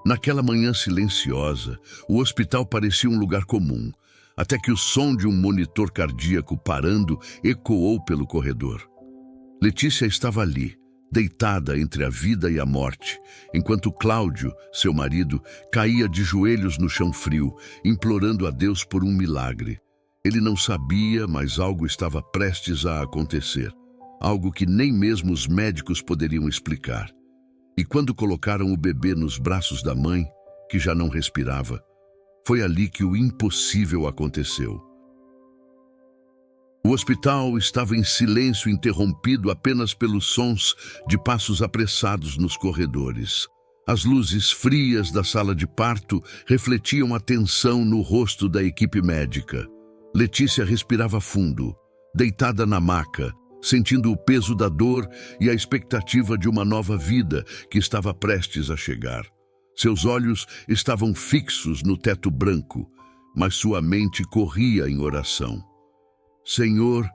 Naquela manhã silenciosa, o hospital parecia um lugar comum, até que o som de um monitor cardíaco parando ecoou pelo corredor. Letícia estava ali, deitada entre a vida e a morte, enquanto Cláudio, seu marido, caía de joelhos no chão frio, implorando a Deus por um milagre. Ele não sabia, mas algo estava prestes a acontecer, algo que nem mesmo os médicos poderiam explicar. E quando colocaram o bebê nos braços da mãe, que já não respirava, foi ali que o impossível aconteceu. O hospital estava em silêncio, interrompido apenas pelos sons de passos apressados nos corredores. As luzes frias da sala de parto refletiam a tensão no rosto da equipe médica. Letícia respirava fundo, deitada na maca, sentindo o peso da dor e a expectativa de uma nova vida que estava prestes a chegar. Seus olhos estavam fixos no teto branco, mas sua mente corria em oração. Senhor,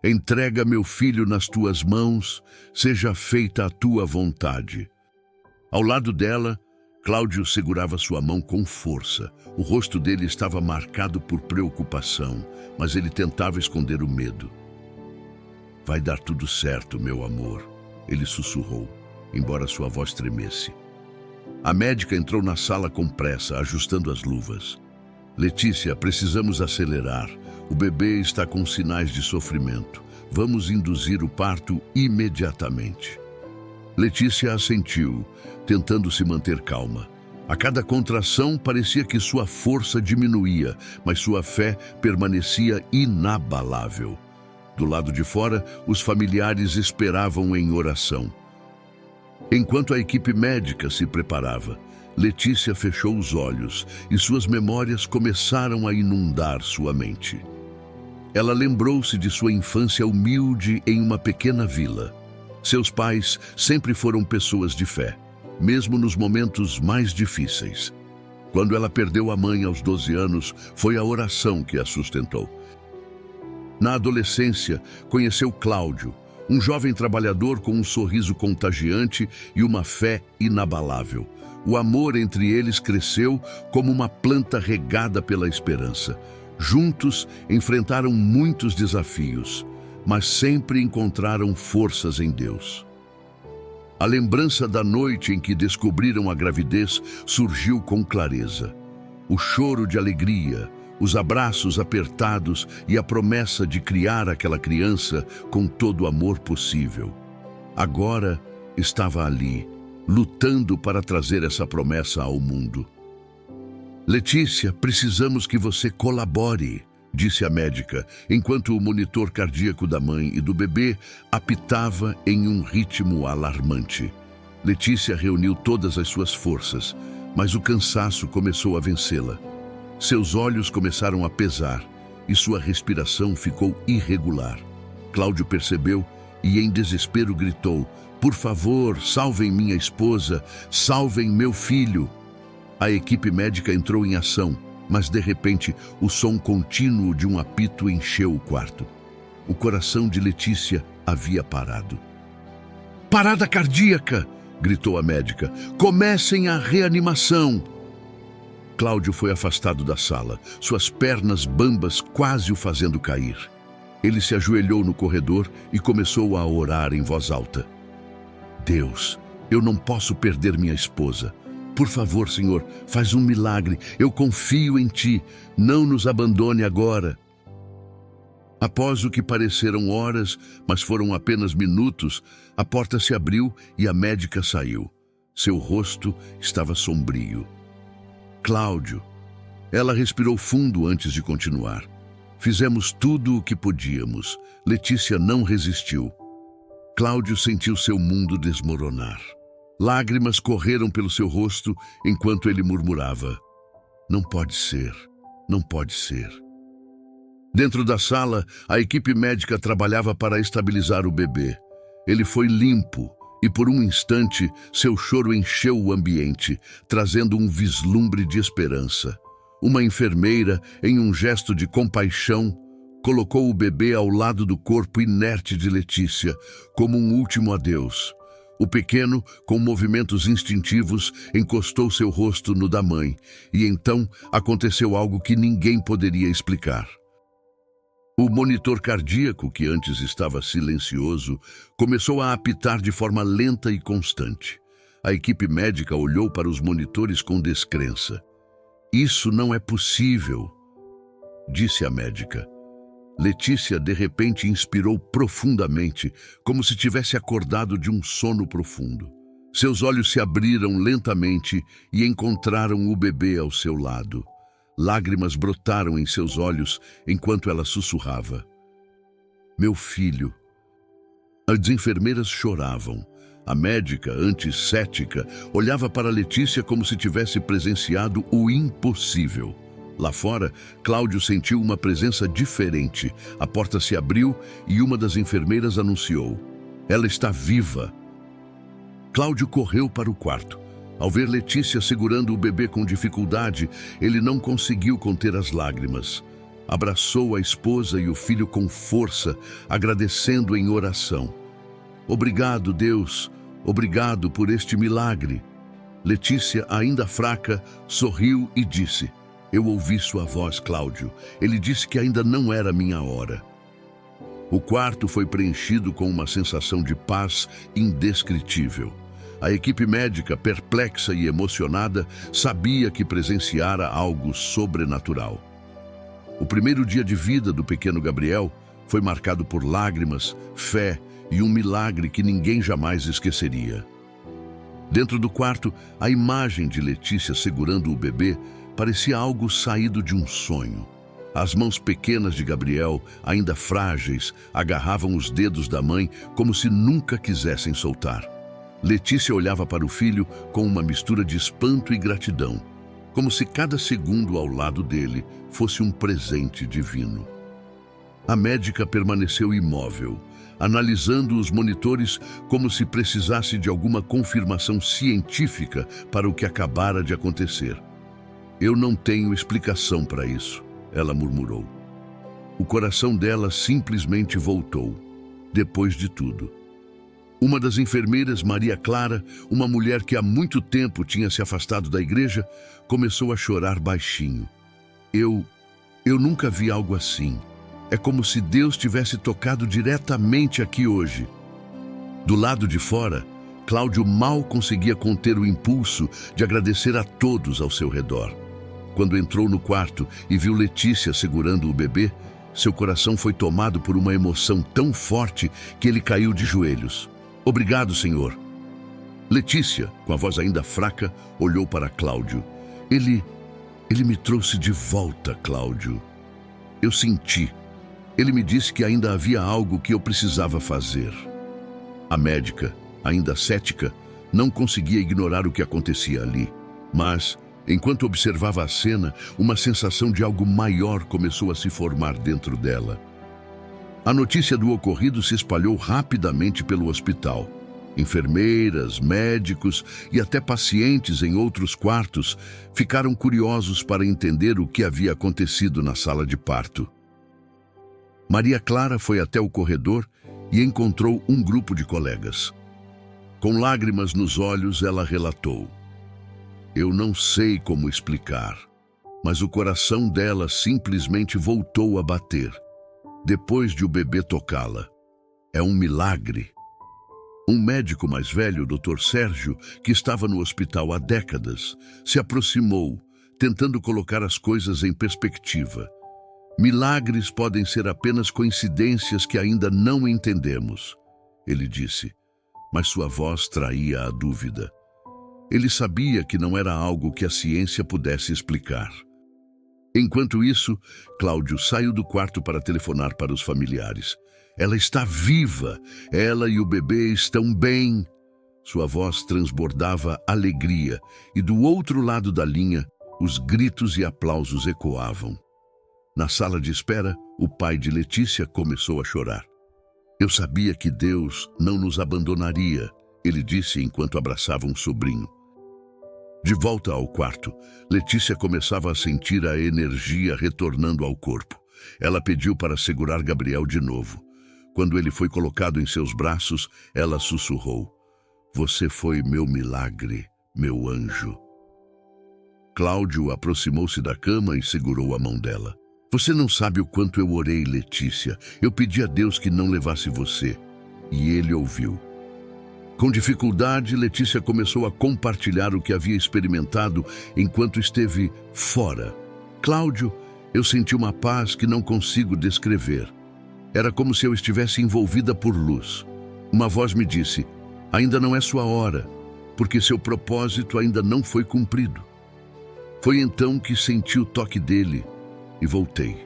entrega meu filho nas tuas mãos, seja feita a tua vontade. Ao lado dela, Cláudio segurava sua mão com força. O rosto dele estava marcado por preocupação, mas ele tentava esconder o medo. Vai dar tudo certo, meu amor, ele sussurrou, embora sua voz tremesse. A médica entrou na sala com pressa, ajustando as luvas. Letícia, precisamos acelerar. O bebê está com sinais de sofrimento. Vamos induzir o parto imediatamente. Letícia assentiu, tentando se manter calma. A cada contração parecia que sua força diminuía, mas sua fé permanecia inabalável. Do lado de fora, os familiares esperavam em oração. Enquanto a equipe médica se preparava, Letícia fechou os olhos e suas memórias começaram a inundar sua mente. Ela lembrou-se de sua infância humilde em uma pequena vila. Seus pais sempre foram pessoas de fé, mesmo nos momentos mais difíceis. Quando ela perdeu a mãe aos 12 anos, foi a oração que a sustentou. Na adolescência, conheceu Cláudio, um jovem trabalhador com um sorriso contagiante e uma fé inabalável. O amor entre eles cresceu como uma planta regada pela esperança. Juntos, enfrentaram muitos desafios, mas sempre encontraram forças em Deus. A lembrança da noite em que descobriram a gravidez surgiu com clareza. O choro de alegria, os abraços apertados e a promessa de criar aquela criança com todo o amor possível. Agora estava ali, lutando para trazer essa promessa ao mundo. Letícia, precisamos que você colabore, disse a médica, enquanto o monitor cardíaco da mãe e do bebê apitava em um ritmo alarmante. Letícia reuniu todas as suas forças, mas o cansaço começou a vencê-la. Seus olhos começaram a pesar e sua respiração ficou irregular. Cláudio percebeu e, em desespero, gritou: "Por favor, salvem minha esposa, salvem meu filho." A equipe médica entrou em ação, mas de repente o som contínuo de um apito encheu o quarto. O coração de Letícia havia parado. "Parada cardíaca!" gritou a médica. "Comecem a reanimação!" Cláudio foi afastado da sala, suas pernas bambas quase o fazendo cair. Ele se ajoelhou no corredor e começou a orar em voz alta. "Deus, eu não posso perder minha esposa. Por favor, Senhor, faz um milagre. Eu confio em Ti. Não nos abandone agora." Após o que pareceram horas, mas foram apenas minutos, a porta se abriu e a médica saiu. Seu rosto estava sombrio. "Cláudio." Ela respirou fundo antes de continuar. "Fizemos tudo o que podíamos." Letícia não resistiu. Cláudio sentiu seu mundo desmoronar. Lágrimas correram pelo seu rosto enquanto ele murmurava: "Não pode ser, não pode ser." Dentro da sala, a equipe médica trabalhava para estabilizar o bebê. Ele foi limpo e, por um instante, seu choro encheu o ambiente, trazendo um vislumbre de esperança. Uma enfermeira, em um gesto de compaixão, colocou o bebê ao lado do corpo inerte de Letícia, como um último adeus. O pequeno, com movimentos instintivos, encostou seu rosto no da mãe, e então aconteceu algo que ninguém poderia explicar. O monitor cardíaco, que antes estava silencioso, começou a apitar de forma lenta e constante. A equipe médica olhou para os monitores com descrença. "Isso não é possível", disse a médica. Letícia, de repente, inspirou profundamente, como se tivesse acordado de um sono profundo. Seus olhos se abriram lentamente e encontraram o bebê ao seu lado. Lágrimas brotaram em seus olhos enquanto ela sussurrava: "Meu filho." As enfermeiras choravam. A médica, antes cética, olhava para Letícia como se tivesse presenciado o impossível. Lá fora, Cláudio sentiu uma presença diferente. A porta se abriu e uma das enfermeiras anunciou: "Ela está viva." Cláudio correu para o quarto. Ao ver Letícia segurando o bebê com dificuldade, ele não conseguiu conter as lágrimas. Abraçou a esposa e o filho com força, agradecendo em oração. "Obrigado, Deus. Obrigado por este milagre." Letícia, ainda fraca, sorriu e disse: "Eu ouvi sua voz, Cláudio. Ele disse que ainda não era minha hora." O quarto foi preenchido com uma sensação de paz indescritível. A equipe médica, perplexa e emocionada, sabia que presenciara algo sobrenatural. O primeiro dia de vida do pequeno Gabriel foi marcado por lágrimas, fé e um milagre que ninguém jamais esqueceria. Dentro do quarto, a imagem de Letícia segurando o bebê parecia algo saído de um sonho. As mãos pequenas de Gabriel, ainda frágeis, agarravam os dedos da mãe como se nunca quisessem soltar. Letícia olhava para o filho com uma mistura de espanto e gratidão, como se cada segundo ao lado dele fosse um presente divino. A médica permaneceu imóvel, analisando os monitores como se precisasse de alguma confirmação científica para o que acabara de acontecer. "Eu não tenho explicação para isso", ela murmurou. O coração dela simplesmente voltou, depois de tudo. Uma das enfermeiras, Maria Clara, uma mulher que há muito tempo tinha se afastado da igreja, começou a chorar baixinho. Eu nunca vi algo assim. É como se Deus tivesse tocado diretamente aqui hoje." Do lado de fora, Cláudio mal conseguia conter o impulso de agradecer a todos ao seu redor. Quando entrou no quarto e viu Letícia segurando o bebê, seu coração foi tomado por uma emoção tão forte que ele caiu de joelhos. "Obrigado, Senhor." Letícia, com a voz ainda fraca, olhou para Cláudio. Ele me trouxe de volta, Cláudio. Eu senti. Ele me disse que ainda havia algo que eu precisava fazer." A médica, ainda cética, não conseguia ignorar o que acontecia ali. Mas, enquanto observava a cena, uma sensação de algo maior começou a se formar dentro dela. A notícia do ocorrido se espalhou rapidamente pelo hospital. Enfermeiras, médicos e até pacientes em outros quartos ficaram curiosos para entender o que havia acontecido na sala de parto. Maria Clara foi até o corredor e encontrou um grupo de colegas. Com lágrimas nos olhos, ela relatou: "Eu não sei como explicar, mas o coração dela simplesmente voltou a bater, depois de o bebê tocá-la. É um milagre." Um médico mais velho, o Dr. Sérgio, que estava no hospital há décadas, se aproximou, tentando colocar as coisas em perspectiva. "Milagres podem ser apenas coincidências que ainda não entendemos", ele disse, mas sua voz traía a dúvida. Ele sabia que não era algo que a ciência pudesse explicar. Enquanto isso, Cláudio saiu do quarto para telefonar para os familiares. "Ela está viva! Ela e o bebê estão bem!" Sua voz transbordava alegria, e do outro lado da linha, os gritos e aplausos ecoavam. Na sala de espera, o pai de Letícia começou a chorar. "Eu sabia que Deus não nos abandonaria", ele disse enquanto abraçava um sobrinho. De volta ao quarto, Letícia começava a sentir a energia retornando ao corpo. Ela pediu para segurar Gabriel de novo. Quando ele foi colocado em seus braços, ela sussurrou: Você foi meu milagre, meu anjo. Cláudio aproximou-se da cama e segurou a mão dela. Você não sabe o quanto eu orei, Letícia. Eu pedi a Deus que não levasse você. E ele ouviu. Com dificuldade, Letícia começou a compartilhar o que havia experimentado enquanto esteve fora. Cláudio, eu senti uma paz que não consigo descrever. Era como se eu estivesse envolvida por luz. Uma voz me disse, ainda não é sua hora, porque seu propósito ainda não foi cumprido. Foi então que senti o toque dele e voltei.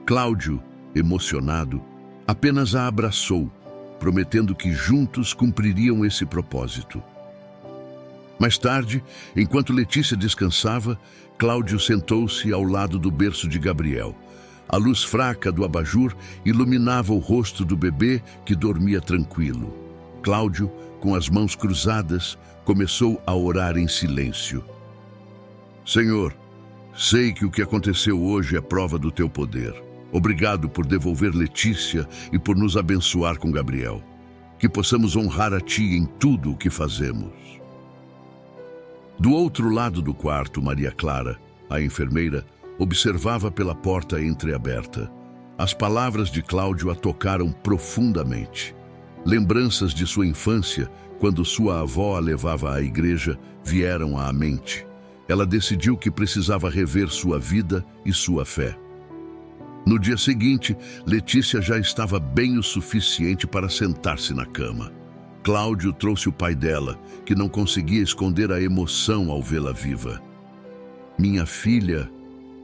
Cláudio, emocionado, apenas a abraçou, prometendo que juntos cumpririam esse propósito. Mais tarde, enquanto Letícia descansava, Cláudio sentou-se ao lado do berço de Gabriel. A luz fraca do abajur iluminava o rosto do bebê que dormia tranquilo. Cláudio, com as mãos cruzadas, começou a orar em silêncio. Senhor, sei que o que aconteceu hoje é prova do teu poder. Obrigado por devolver Letícia e por nos abençoar com Gabriel. Que possamos honrar a Ti em tudo o que fazemos. Do outro lado do quarto, Maria Clara, a enfermeira, observava pela porta entreaberta. As palavras de Cláudio a tocaram profundamente. Lembranças de sua infância, quando sua avó a levava à igreja, vieram à mente. Ela decidiu que precisava rever sua vida e sua fé. No dia seguinte, Letícia já estava bem o suficiente para sentar-se na cama. Cláudio trouxe o pai dela, que não conseguia esconder a emoção ao vê-la viva. Minha filha,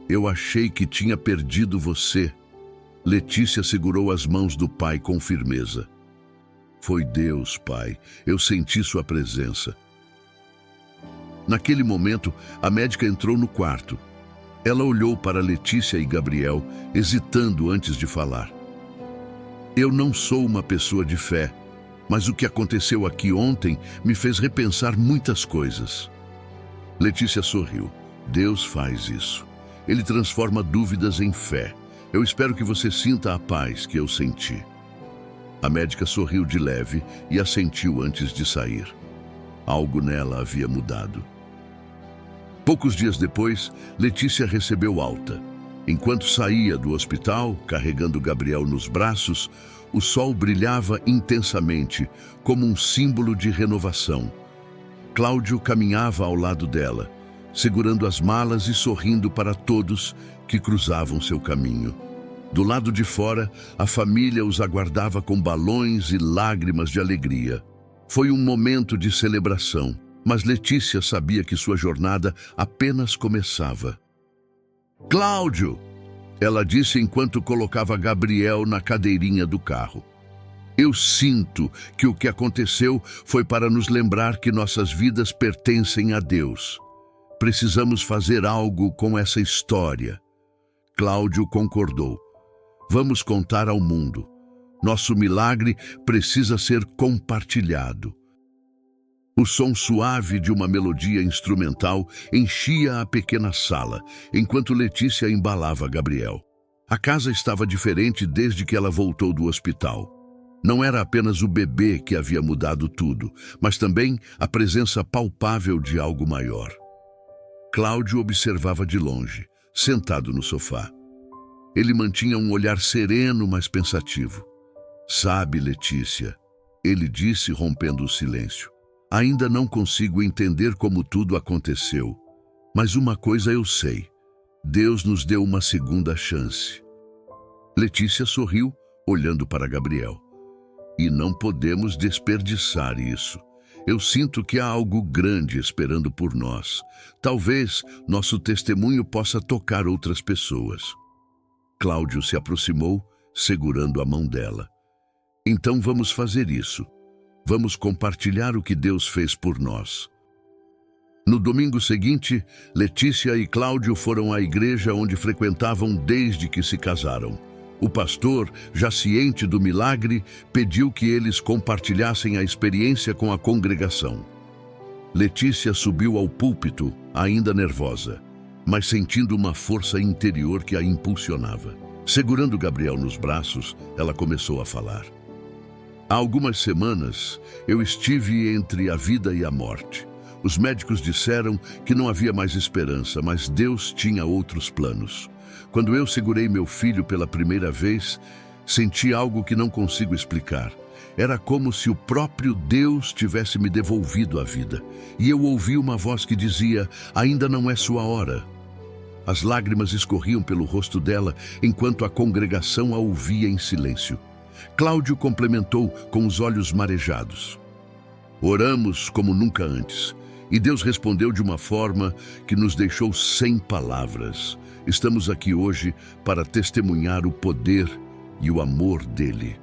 eu achei que tinha perdido você. Letícia segurou as mãos do pai com firmeza. Foi Deus, pai. Eu senti sua presença. Naquele momento, a médica entrou no quarto. Ela olhou para Letícia e Gabriel, hesitando antes de falar. Eu não sou uma pessoa de fé, mas o que aconteceu aqui ontem me fez repensar muitas coisas. Letícia sorriu. Deus faz isso. Ele transforma dúvidas em fé. Eu espero que você sinta a paz que eu senti. A médica sorriu de leve e assentiu antes de sair. Algo nela havia mudado. Poucos dias depois, Letícia recebeu alta. Enquanto saía do hospital, carregando Gabriel nos braços, o sol brilhava intensamente, como um símbolo de renovação. Cláudio caminhava ao lado dela, segurando as malas e sorrindo para todos que cruzavam seu caminho. Do lado de fora, a família os aguardava com balões e lágrimas de alegria. Foi um momento de celebração, mas Letícia sabia que sua jornada apenas começava. Cláudio! Ela disse enquanto colocava Gabriel na cadeirinha do carro. Eu sinto que o que aconteceu foi para nos lembrar que nossas vidas pertencem a Deus. Precisamos fazer algo com essa história. Cláudio concordou. Vamos contar ao mundo. Nosso milagre precisa ser compartilhado. O som suave de uma melodia instrumental enchia a pequena sala, enquanto Letícia embalava Gabriel. A casa estava diferente desde que ela voltou do hospital. Não era apenas o bebê que havia mudado tudo, mas também a presença palpável de algo maior. Cláudio observava de longe, sentado no sofá. Ele mantinha um olhar sereno, mas pensativo. Sabe, Letícia, ele disse, rompendo o silêncio. Ainda não consigo entender como tudo aconteceu, mas uma coisa eu sei. Deus nos deu uma segunda chance. Letícia sorriu, olhando para Gabriel. E não podemos desperdiçar isso. Eu sinto que há algo grande esperando por nós. Talvez nosso testemunho possa tocar outras pessoas. Cláudio se aproximou, segurando a mão dela. Então vamos fazer isso. Vamos compartilhar o que Deus fez por nós. No domingo seguinte, Letícia e Cláudio foram à igreja onde frequentavam desde que se casaram. O pastor, já ciente do milagre, pediu que eles compartilhassem a experiência com a congregação. Letícia subiu ao púlpito, ainda nervosa, mas sentindo uma força interior que a impulsionava. Segurando Gabriel nos braços, ela começou a falar. Há algumas semanas, eu estive entre a vida e a morte. Os médicos disseram que não havia mais esperança, mas Deus tinha outros planos. Quando eu segurei meu filho pela primeira vez, senti algo que não consigo explicar. Era como se o próprio Deus tivesse me devolvido a vida. E eu ouvi uma voz que dizia: ainda não é sua hora. As lágrimas escorriam pelo rosto dela, enquanto a congregação a ouvia em silêncio. Cláudio complementou com os olhos marejados: oramos como nunca antes, e Deus respondeu de uma forma que nos deixou sem palavras. Estamos aqui hoje para testemunhar o poder e o amor dele.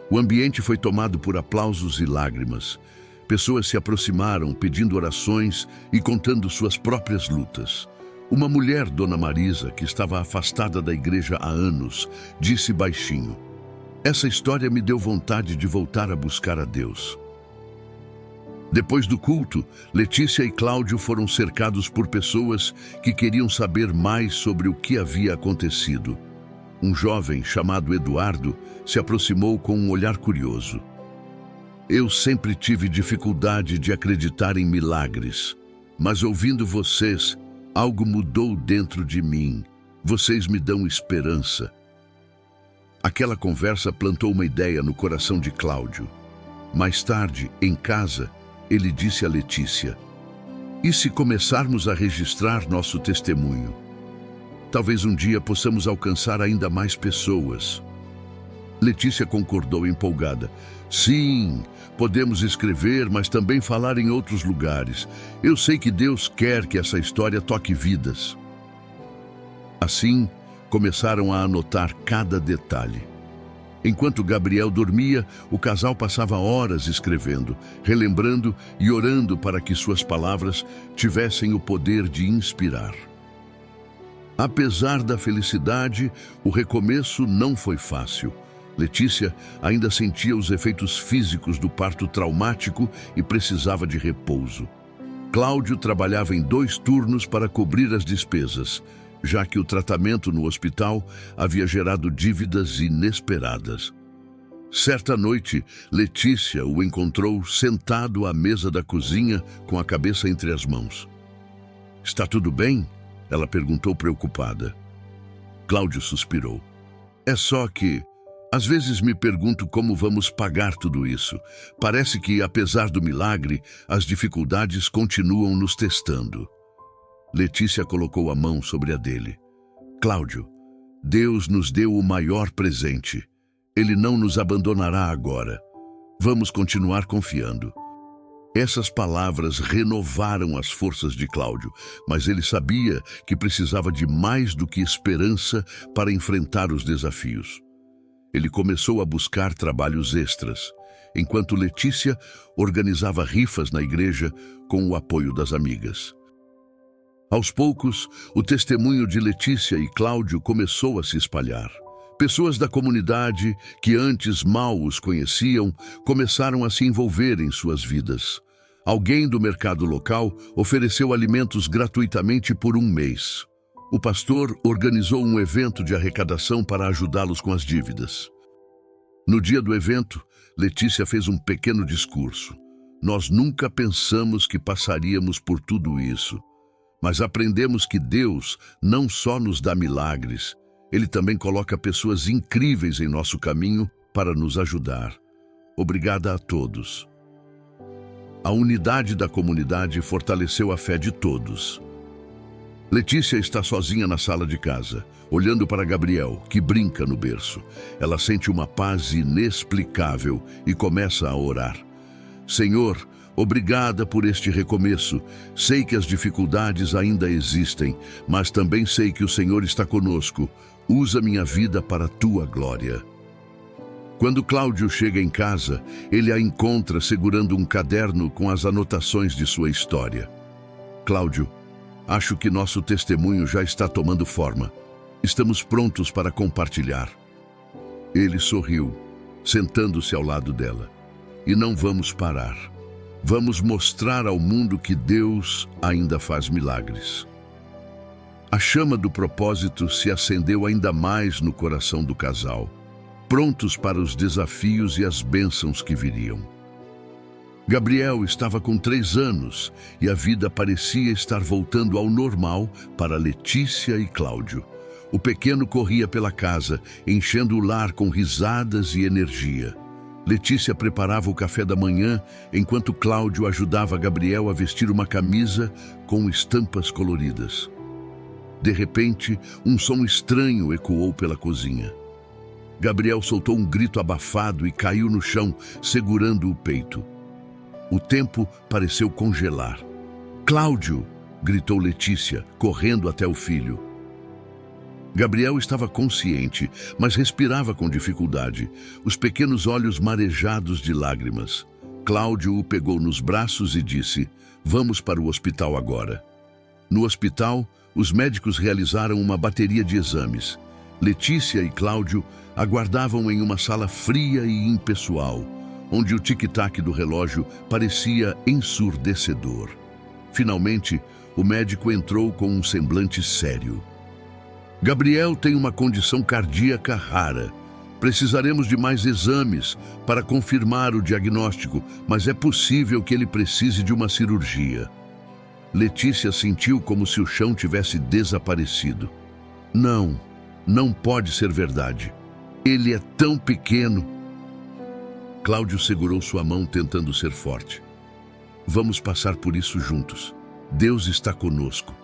O ambiente foi tomado por aplausos e lágrimas. Pessoas se aproximaram pedindo orações e contando suas próprias lutas. Uma mulher, Dona Marisa, que estava afastada da igreja há anos, disse baixinho: essa história me deu vontade de voltar a buscar a Deus. Depois do culto, Letícia e Cláudio foram cercados por pessoas que queriam saber mais sobre o que havia acontecido. Um jovem chamado Eduardo se aproximou com um olhar curioso. Eu sempre tive dificuldade de acreditar em milagres, mas ouvindo vocês, algo mudou dentro de mim. Vocês me dão esperança. Aquela conversa plantou uma ideia no coração de Cláudio. Mais tarde, em casa, ele disse a Letícia: e se começarmos a registrar nosso testemunho? Talvez um dia possamos alcançar ainda mais pessoas. Letícia concordou empolgada. Sim, podemos escrever, mas também falar em outros lugares. Eu sei que Deus quer que essa história toque vidas. Assim, começaram a anotar cada detalhe. Enquanto Gabriel dormia, o casal passava horas escrevendo, relembrando e orando para que suas palavras tivessem o poder de inspirar. Apesar da felicidade, o recomeço não foi fácil. Letícia ainda sentia os efeitos físicos do parto traumático e precisava de repouso. Cláudio trabalhava em 2 turnos para cobrir as despesas, já que o tratamento no hospital havia gerado dívidas inesperadas. Certa noite, Letícia o encontrou sentado à mesa da cozinha com a cabeça entre as mãos. Está tudo bem? Ela perguntou preocupada. Cláudio suspirou. É só que, às vezes me pergunto como vamos pagar tudo isso. Parece que, apesar do milagre, as dificuldades continuam nos testando. Letícia colocou a mão sobre a dele. Cláudio, Deus nos deu o maior presente. Ele não nos abandonará agora. Vamos continuar confiando. Essas palavras renovaram as forças de Cláudio, mas ele sabia que precisava de mais do que esperança para enfrentar os desafios. Ele começou a buscar trabalhos extras, enquanto Letícia organizava rifas na igreja com o apoio das amigas. Aos poucos, o testemunho de Letícia e Cláudio começou a se espalhar. Pessoas da comunidade, que antes mal os conheciam, começaram a se envolver em suas vidas. Alguém do mercado local ofereceu alimentos gratuitamente por 1 mês. O pastor organizou um evento de arrecadação para ajudá-los com as dívidas. No dia do evento, Letícia fez um pequeno discurso. Nós nunca pensamos que passaríamos por tudo isso, mas aprendemos que Deus não só nos dá milagres, Ele também coloca pessoas incríveis em nosso caminho para nos ajudar. Obrigada a todos. A unidade da comunidade fortaleceu a fé de todos. Letícia está sozinha na sala de casa, olhando para Gabriel, que brinca no berço. Ela sente uma paz inexplicável e começa a orar. Senhor, obrigada por este recomeço. Sei que as dificuldades ainda existem, mas também sei que o Senhor está conosco. Usa minha vida para a tua glória. Quando Cláudio chega em casa, ele a encontra segurando um caderno com as anotações de sua história. Cláudio, acho que nosso testemunho já está tomando forma. Estamos prontos para compartilhar. Ele sorriu, sentando-se ao lado dela. E não vamos parar. Vamos mostrar ao mundo que Deus ainda faz milagres. A chama do propósito se acendeu ainda mais no coração do casal. prontos para os desafios e as bênçãos que viriam. Gabriel estava com 3 anos e a vida parecia estar voltando ao normal para Letícia e Cláudio. O pequeno corria pela casa, enchendo o lar com risadas e energia. Letícia preparava o café da manhã, enquanto Cláudio ajudava Gabriel a vestir uma camisa com estampas coloridas. De repente, um som estranho ecoou pela cozinha. Gabriel soltou um grito abafado e caiu no chão, segurando o peito. O tempo pareceu congelar. "Cláudio!" gritou Letícia, correndo até o filho. Gabriel estava consciente, mas respirava com dificuldade, os pequenos olhos marejados de lágrimas. Cláudio o pegou nos braços e disse: "Vamos para o hospital agora." No hospital, os médicos realizaram uma bateria de exames. Letícia e Cláudio aguardavam em uma sala fria e impessoal, onde o tic-tac do relógio parecia ensurdecedor. Finalmente, o médico entrou com um semblante sério. "Gabriel tem uma condição cardíaca rara. Precisaremos de mais exames para confirmar o diagnóstico, mas é possível que ele precise de uma cirurgia." Letícia sentiu como se o chão tivesse desaparecido. Não pode ser verdade. Ele é tão pequeno." Cláudio segurou sua mão, tentando ser forte. "Vamos passar por isso juntos. Deus está conosco."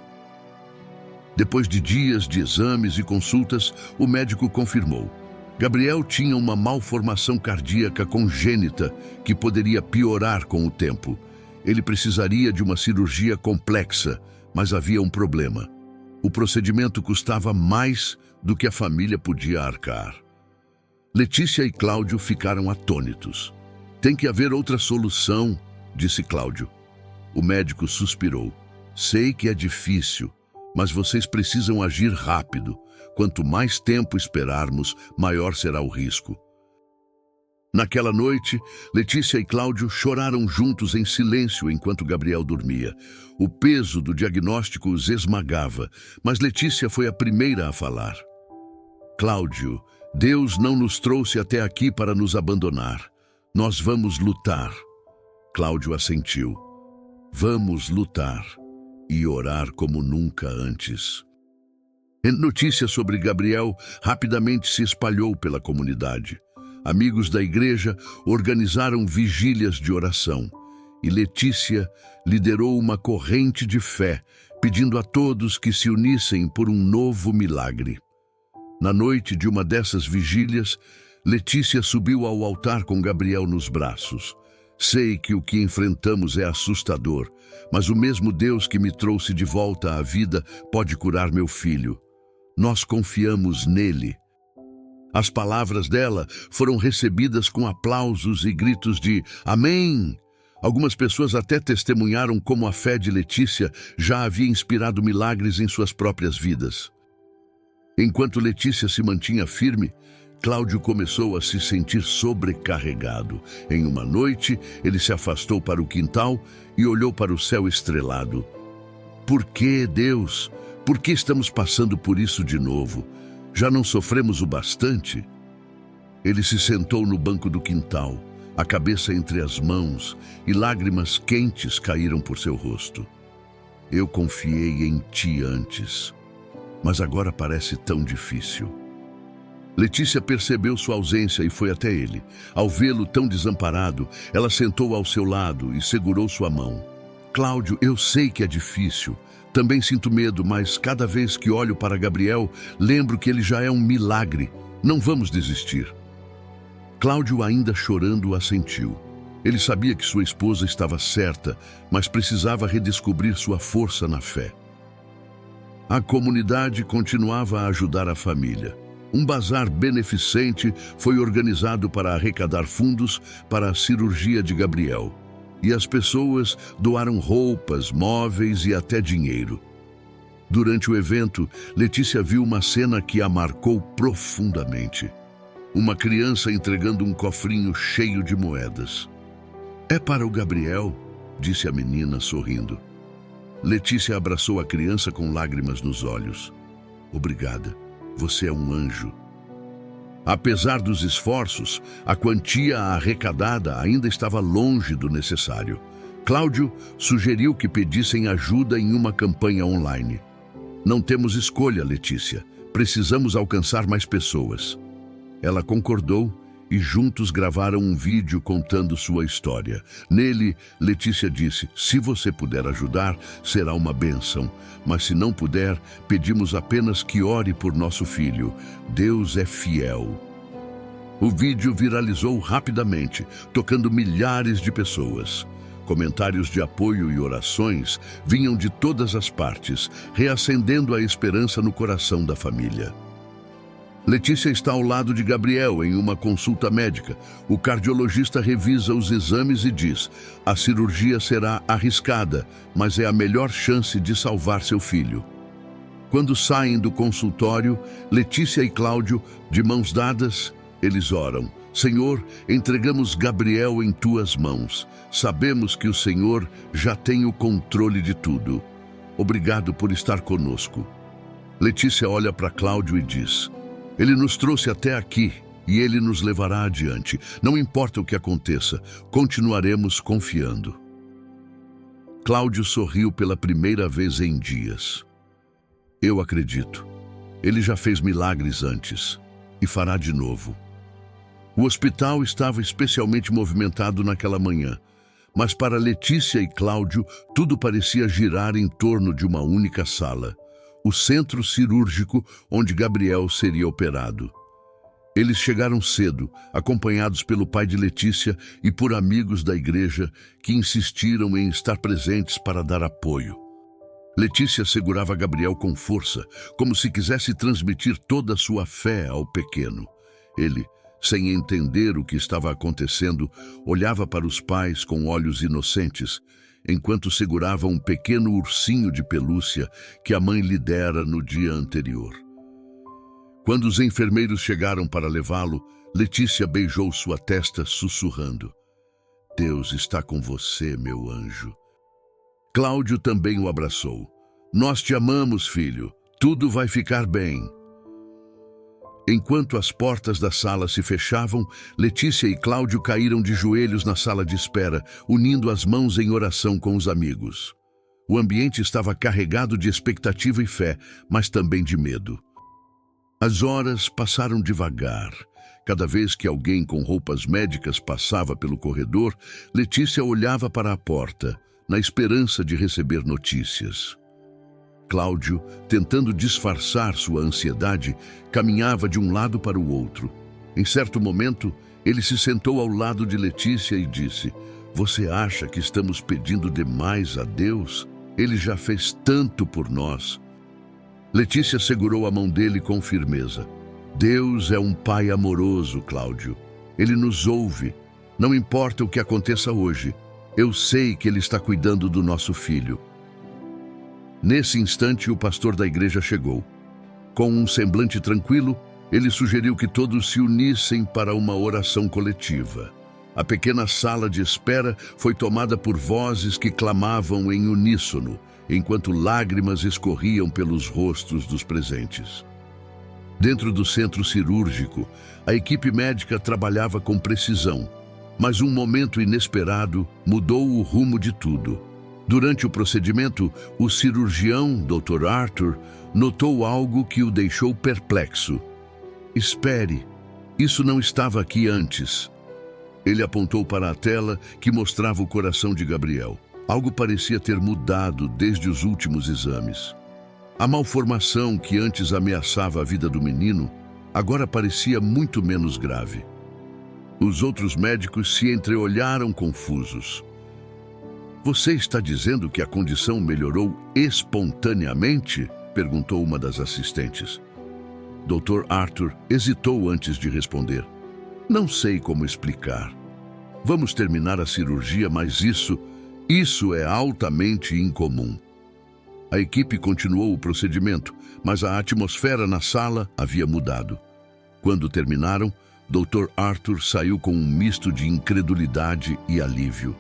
Depois de dias de exames e consultas, o médico confirmou: Gabriel tinha uma malformação cardíaca congênita que poderia piorar com o tempo. Ele precisaria de uma cirurgia complexa, mas havia um problema. O procedimento custava mais do que a família podia arcar. Letícia e Cláudio ficaram atônitos. "Tem que haver outra solução", disse Cláudio. O médico suspirou. "Sei que é difícil, mas vocês precisam agir rápido. Quanto mais tempo esperarmos, maior será o risco." Naquela noite, Letícia e Cláudio choraram juntos em silêncio enquanto Gabriel dormia. O peso do diagnóstico os esmagava, mas Letícia foi a primeira a falar. "Cláudio, Deus não nos trouxe até aqui para nos abandonar. Nós vamos lutar." Cláudio assentiu. "Vamos lutar e orar como nunca antes." A notícia sobre Gabriel rapidamente se espalhou pela comunidade. Amigos da igreja organizaram vigílias de oração e Letícia liderou uma corrente de fé, pedindo a todos que se unissem por um novo milagre. Na noite de uma dessas vigílias, Letícia subiu ao altar com Gabriel nos braços. "Sei que o que enfrentamos é assustador, mas o mesmo Deus que me trouxe de volta à vida pode curar meu filho. Nós confiamos nele." As palavras dela foram recebidas com aplausos e gritos de "Amém!". Algumas pessoas até testemunharam como a fé de Letícia já havia inspirado milagres em suas próprias vidas. Enquanto Letícia se mantinha firme, Cláudio começou a se sentir sobrecarregado. Em uma noite, ele se afastou para o quintal e olhou para o céu estrelado. "Por que, Deus? Por que estamos passando por isso de novo? Já não sofremos o bastante?" Ele se sentou no banco do quintal, a cabeça entre as mãos, e lágrimas quentes caíram por seu rosto. "Eu confiei em ti antes, mas agora parece tão difícil." Letícia percebeu sua ausência e foi até ele. Ao vê-lo tão desamparado, ela sentou ao seu lado e segurou sua mão. "Cláudio, eu sei que é difícil. Também sinto medo, mas cada vez que olho para Gabriel, lembro que ele já é um milagre. Não vamos desistir." Cláudio, ainda chorando, assentiu. Ele sabia que sua esposa estava certa, mas precisava redescobrir sua força na fé. A comunidade continuava a ajudar a família. Um bazar beneficente foi organizado para arrecadar fundos para a cirurgia de Gabriel. E as pessoas doaram roupas, móveis e até dinheiro. Durante o evento, Letícia viu uma cena que a marcou profundamente. Uma criança entregando um cofrinho cheio de moedas. "É para o Gabriel", disse a menina, sorrindo. Letícia abraçou a criança com lágrimas nos olhos. "Obrigada, você é um anjo." Apesar dos esforços, a quantia arrecadada ainda estava longe do necessário. Cláudio sugeriu que pedissem ajuda em uma campanha online. Não temos escolha, Letícia. Precisamos alcançar mais pessoas. Ela concordou e juntos gravaram um vídeo contando sua história. Nele, Letícia disse: "Se você puder ajudar, será uma bênção. Mas se não puder, pedimos apenas que ore por nosso filho. Deus é fiel." O vídeo viralizou rapidamente, tocando milhares de pessoas. Comentários de apoio e orações vinham de todas as partes, reacendendo a esperança no coração da família. Letícia está ao lado de Gabriel em uma consulta médica. O cardiologista revisa os exames e diz: "A cirurgia será arriscada, mas é a melhor chance de salvar seu filho." Quando saem do consultório, Letícia e Cláudio, de mãos dadas, eles oram: "Senhor, entregamos Gabriel em tuas mãos. Sabemos que o Senhor já tem o controle de tudo. Obrigado por estar conosco." Letícia olha para Cláudio e diz: "Ele nos trouxe até aqui e ele nos levará adiante. Não importa o que aconteça, continuaremos confiando." Cláudio sorriu pela primeira vez em dias. "Eu acredito. Ele já fez milagres antes e fará de novo." O hospital estava especialmente movimentado naquela manhã, mas para Letícia e Cláudio tudo parecia girar em torno de uma única sala: o centro cirúrgico onde Gabriel seria operado. Eles chegaram cedo, acompanhados pelo pai de Letícia e por amigos da igreja que insistiram em estar presentes para dar apoio. Letícia segurava Gabriel com força, como se quisesse transmitir toda a sua fé ao pequeno. Ele, sem entender o que estava acontecendo, olhava para os pais com olhos inocentes, enquanto segurava um pequeno ursinho de pelúcia que a mãe lhe dera no dia anterior. Quando os enfermeiros chegaram para levá-lo, Letícia beijou sua testa, sussurrando: "Deus está com você, meu anjo." Cláudio também o abraçou. "Nós te amamos, filho. Tudo vai ficar bem." Enquanto as portas da sala se fechavam, Letícia e Cláudio caíram de joelhos na sala de espera, unindo as mãos em oração com os amigos. O ambiente estava carregado de expectativa e fé, mas também de medo. As horas passaram devagar. Cada vez que alguém com roupas médicas passava pelo corredor, Letícia olhava para a porta, na esperança de receber notícias. Cláudio, tentando disfarçar sua ansiedade, caminhava de um lado para o outro. Em certo momento, ele se sentou ao lado de Letícia e disse: "Você acha que estamos pedindo demais a Deus? Ele já fez tanto por nós." Letícia segurou a mão dele com firmeza. "Deus é um pai amoroso, Cláudio. Ele nos ouve. Não importa o que aconteça hoje, eu sei que Ele está cuidando do nosso filho." Nesse instante, o pastor da igreja chegou. Com um semblante tranquilo, ele sugeriu que todos se unissem para uma oração coletiva. A pequena sala de espera foi tomada por vozes que clamavam em uníssono, enquanto lágrimas escorriam pelos rostos dos presentes. Dentro do centro cirúrgico, a equipe médica trabalhava com precisão, mas um momento inesperado mudou o rumo de tudo. Durante o procedimento, o cirurgião, Dr. Arthur, notou algo que o deixou perplexo. "Espere, isso não estava aqui antes." Ele apontou para a tela que mostrava o coração de Gabriel. Algo parecia ter mudado desde os últimos exames. A malformação que antes ameaçava a vida do menino, agora parecia muito menos grave. Os outros médicos se entreolharam confusos. "Você está dizendo que a condição melhorou espontaneamente?" perguntou uma das assistentes. Dr. Arthur hesitou antes de responder. "Não sei como explicar. Vamos terminar a cirurgia, mas isso é altamente incomum." A equipe continuou o procedimento, mas a atmosfera na sala havia mudado. Quando terminaram, Dr. Arthur saiu com um misto de incredulidade e alívio.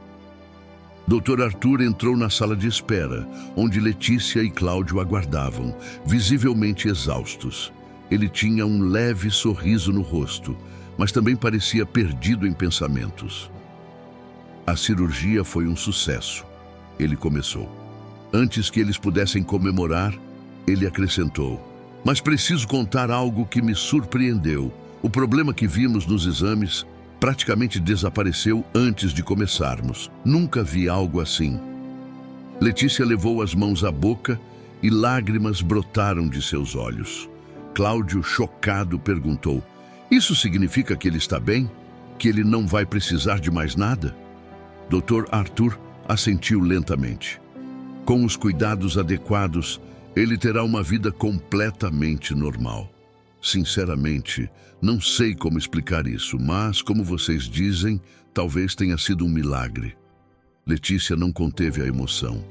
Dr. Arthur entrou na sala de espera, onde Letícia e Cláudio aguardavam, visivelmente exaustos. Ele tinha um leve sorriso no rosto, mas também parecia perdido em pensamentos. A cirurgia foi um sucesso. Ele começou. Antes que eles pudessem comemorar, ele acrescentou: mas preciso contar algo que me surpreendeu. O problema que vimos nos exames praticamente desapareceu antes de começarmos. Nunca vi algo assim. Letícia levou as mãos à boca e lágrimas brotaram de seus olhos. Cláudio, chocado, perguntou: isso significa que ele está bem? Que ele não vai precisar de mais nada? Dr. Arthur assentiu lentamente. Com os cuidados adequados, ele terá uma vida completamente normal. Sinceramente, não sei como explicar isso, mas, como vocês dizem, talvez tenha sido um milagre. Letícia não conteve a emoção.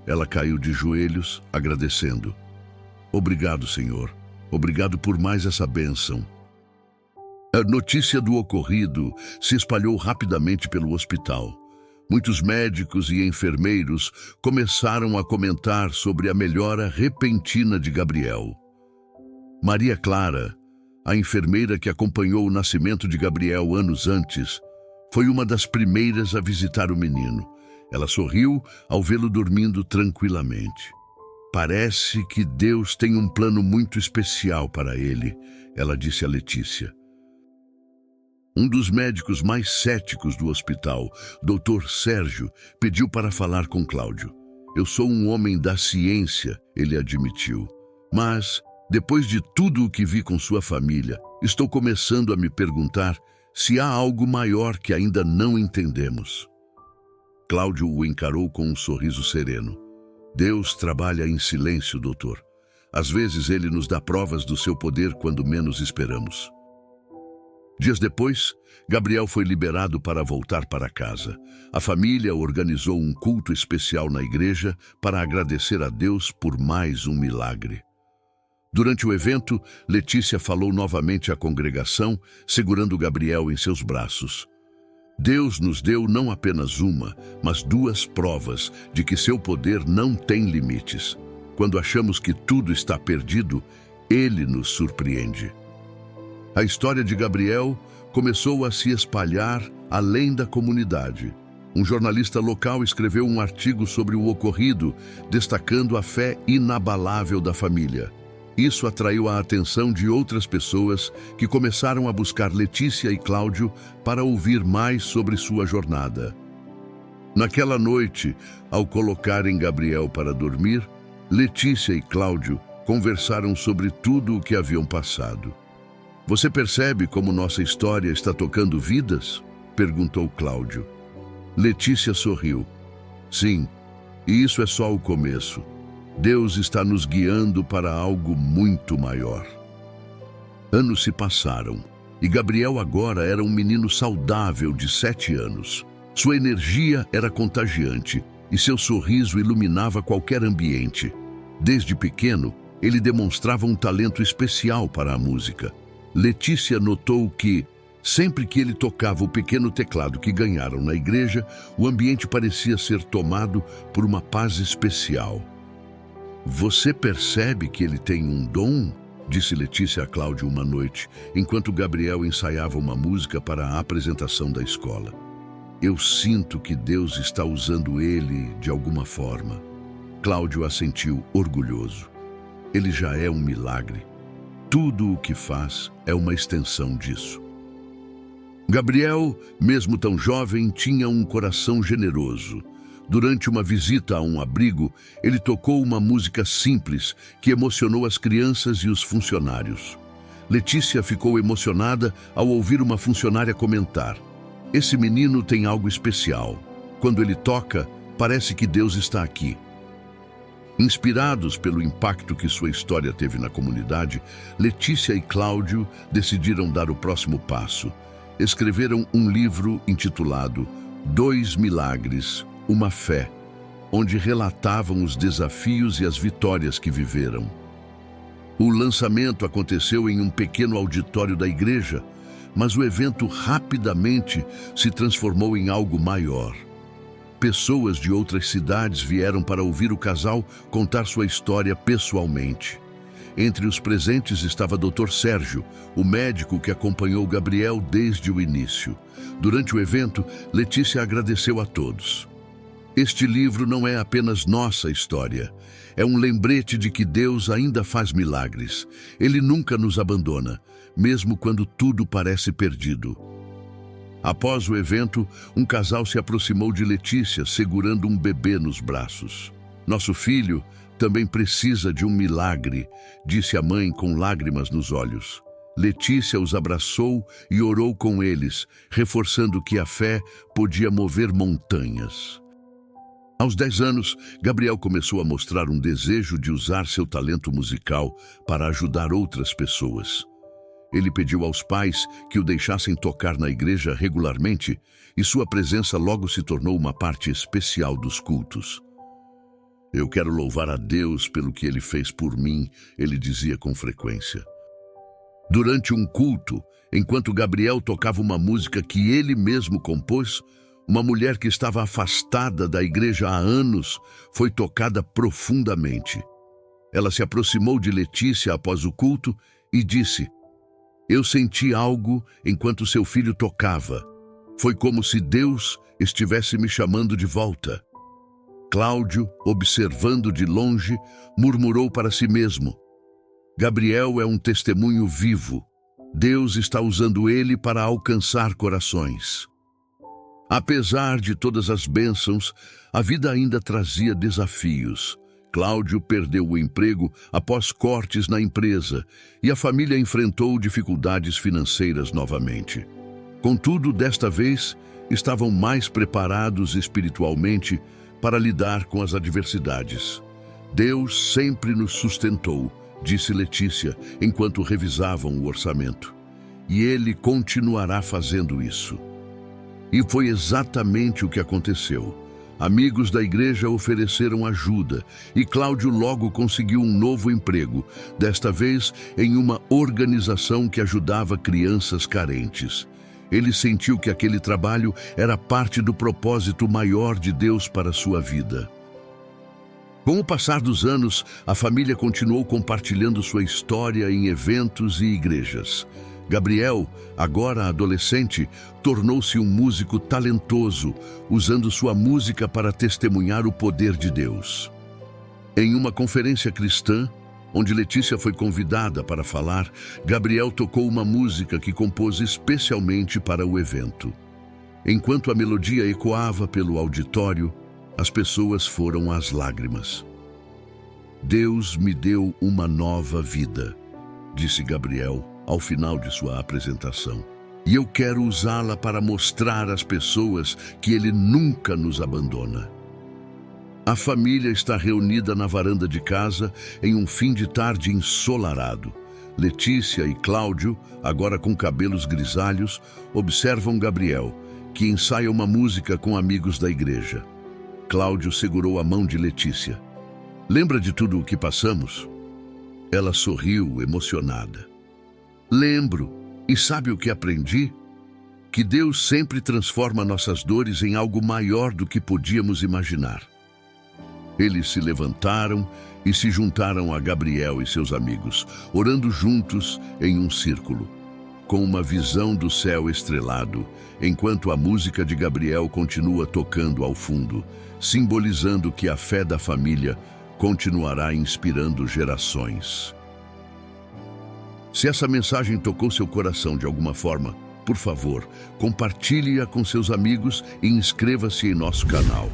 Ela caiu de joelhos, agradecendo. Obrigado, Senhor. Obrigado por mais essa bênção. A notícia do ocorrido se espalhou rapidamente pelo hospital. Muitos médicos e enfermeiros começaram a comentar sobre a melhora repentina de Gabriel. Maria Clara, a enfermeira que acompanhou o nascimento de Gabriel anos antes, foi uma das primeiras a visitar o menino. Ela sorriu ao vê-lo dormindo tranquilamente. Parece que Deus tem um plano muito especial para ele, ela disse a Letícia. Um dos médicos mais céticos do hospital, Dr. Sérgio, pediu para falar com Cláudio. Eu sou um homem da ciência, ele admitiu. Mas, depois de tudo o que vi com sua família, estou começando a me perguntar se há algo maior que ainda não entendemos. Cláudio o encarou com um sorriso sereno. Deus trabalha em silêncio, doutor. Às vezes ele nos dá provas do seu poder quando menos esperamos. Dias depois, Gabriel foi liberado para voltar para casa. A família organizou um culto especial na igreja para agradecer a Deus por mais um milagre. Durante o evento, Letícia falou novamente à congregação, segurando Gabriel em seus braços. Deus nos deu não apenas uma, mas duas provas de que seu poder não tem limites. Quando achamos que tudo está perdido, Ele nos surpreende. A história de Gabriel começou a se espalhar além da comunidade. Um jornalista local escreveu um artigo sobre o ocorrido, destacando a fé inabalável da família. Isso atraiu a atenção de outras pessoas que começaram a buscar Letícia e Cláudio para ouvir mais sobre sua jornada. Naquela noite, ao colocarem Gabriel para dormir, Letícia e Cláudio conversaram sobre tudo o que haviam passado. Você percebe como nossa história está tocando vidas? Perguntou Cláudio. Letícia sorriu. Sim, e isso é só o começo. Deus está nos guiando para algo muito maior. Anos se passaram, e Gabriel agora era um menino saudável de 7 anos. Sua energia era contagiante, e seu sorriso iluminava qualquer ambiente. Desde pequeno, ele demonstrava um talento especial para a música. Letícia notou que, sempre que ele tocava o pequeno teclado que ganharam na igreja, o ambiente parecia ser tomado por uma paz especial. Você percebe que ele tem um dom? Disse Letícia a Cláudio uma noite, enquanto Gabriel ensaiava uma música para a apresentação da escola. Eu sinto que Deus está usando ele de alguma forma. Cláudio assentiu, orgulhoso. Ele já é um milagre. Tudo o que faz é uma extensão disso. Gabriel, mesmo tão jovem, tinha um coração generoso. Durante uma visita a um abrigo, ele tocou uma música simples que emocionou as crianças e os funcionários. Letícia ficou emocionada ao ouvir uma funcionária comentar: esse menino tem algo especial. Quando ele toca, parece que Deus está aqui. Inspirados pelo impacto que sua história teve na comunidade, Letícia e Cláudio decidiram dar o próximo passo. Escreveram um livro intitulado 2 Milagres, uma Fé, onde relatavam os desafios e as vitórias que viveram. O lançamento aconteceu em um pequeno auditório da igreja, mas o evento rapidamente se transformou em algo maior. Pessoas de outras cidades vieram para ouvir o casal contar sua história pessoalmente. Entre os presentes estava Dr. Sérgio, o médico que acompanhou Gabriel desde o início. Durante o evento, Letícia agradeceu a todos. Este livro não é apenas nossa história. É um lembrete de que Deus ainda faz milagres. Ele nunca nos abandona, mesmo quando tudo parece perdido. Após o evento, um casal se aproximou de Letícia, segurando um bebê nos braços. Nosso filho também precisa de um milagre, disse a mãe com lágrimas nos olhos. Letícia os abraçou e orou com eles, reforçando que a fé podia mover montanhas. Aos 10 anos, Gabriel começou a mostrar um desejo de usar seu talento musical para ajudar outras pessoas. Ele pediu aos pais que o deixassem tocar na igreja regularmente e sua presença logo se tornou uma parte especial dos cultos. Eu quero louvar a Deus pelo que Ele fez por mim, ele dizia com frequência. Durante um culto, enquanto Gabriel tocava uma música que ele mesmo compôs, uma mulher que estava afastada da igreja há anos foi tocada profundamente. Ela se aproximou de Letícia após o culto e disse: "Eu senti algo enquanto seu filho tocava. Foi como se Deus estivesse me chamando de volta." Cláudio, observando de longe, murmurou para si mesmo: "Gabriel é um testemunho vivo. Deus está usando ele para alcançar corações." Apesar de todas as bênçãos, a vida ainda trazia desafios. Cláudio perdeu o emprego após cortes na empresa e a família enfrentou dificuldades financeiras novamente. Contudo, desta vez, estavam mais preparados espiritualmente para lidar com as adversidades. "Deus sempre nos sustentou", disse Letícia, enquanto revisavam o orçamento. "E Ele continuará fazendo isso." E foi exatamente o que aconteceu. Amigos da igreja ofereceram ajuda e Cláudio logo conseguiu um novo emprego, desta vez em uma organização que ajudava crianças carentes. Ele sentiu que aquele trabalho era parte do propósito maior de Deus para sua vida. Com o passar dos anos, a família continuou compartilhando sua história em eventos e igrejas. Gabriel, agora adolescente, tornou-se um músico talentoso, usando sua música para testemunhar o poder de Deus. Em uma conferência cristã, onde Letícia foi convidada para falar, Gabriel tocou uma música que compôs especialmente para o evento. Enquanto a melodia ecoava pelo auditório, as pessoas foram às lágrimas. "Deus me deu uma nova vida", disse Gabriel ao final de sua apresentação. "E eu quero usá-la para mostrar às pessoas que Ele nunca nos abandona." A família está reunida na varanda de casa em um fim de tarde ensolarado. Letícia e Cláudio, agora com cabelos grisalhos, observam Gabriel, que ensaia uma música com amigos da igreja. Cláudio segurou a mão de Letícia. "Lembra de tudo o que passamos?" Ela sorriu, emocionada. "Lembro, e sabe o que aprendi? Que Deus sempre transforma nossas dores em algo maior do que podíamos imaginar." Eles se levantaram e se juntaram a Gabriel e seus amigos, orando juntos em um círculo, com uma visão do céu estrelado, enquanto a música de Gabriel continua tocando ao fundo, simbolizando que a fé da família continuará inspirando gerações. Se essa mensagem tocou seu coração de alguma forma, por favor, compartilhe-a com seus amigos e inscreva-se em nosso canal.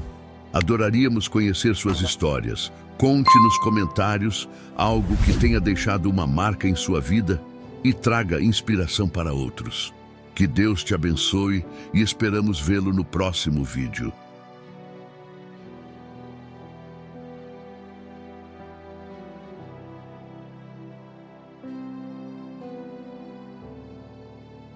Adoraríamos conhecer suas histórias. Conte nos comentários algo que tenha deixado uma marca em sua vida e traga inspiração para outros. Que Deus te abençoe e esperamos vê-lo no próximo vídeo.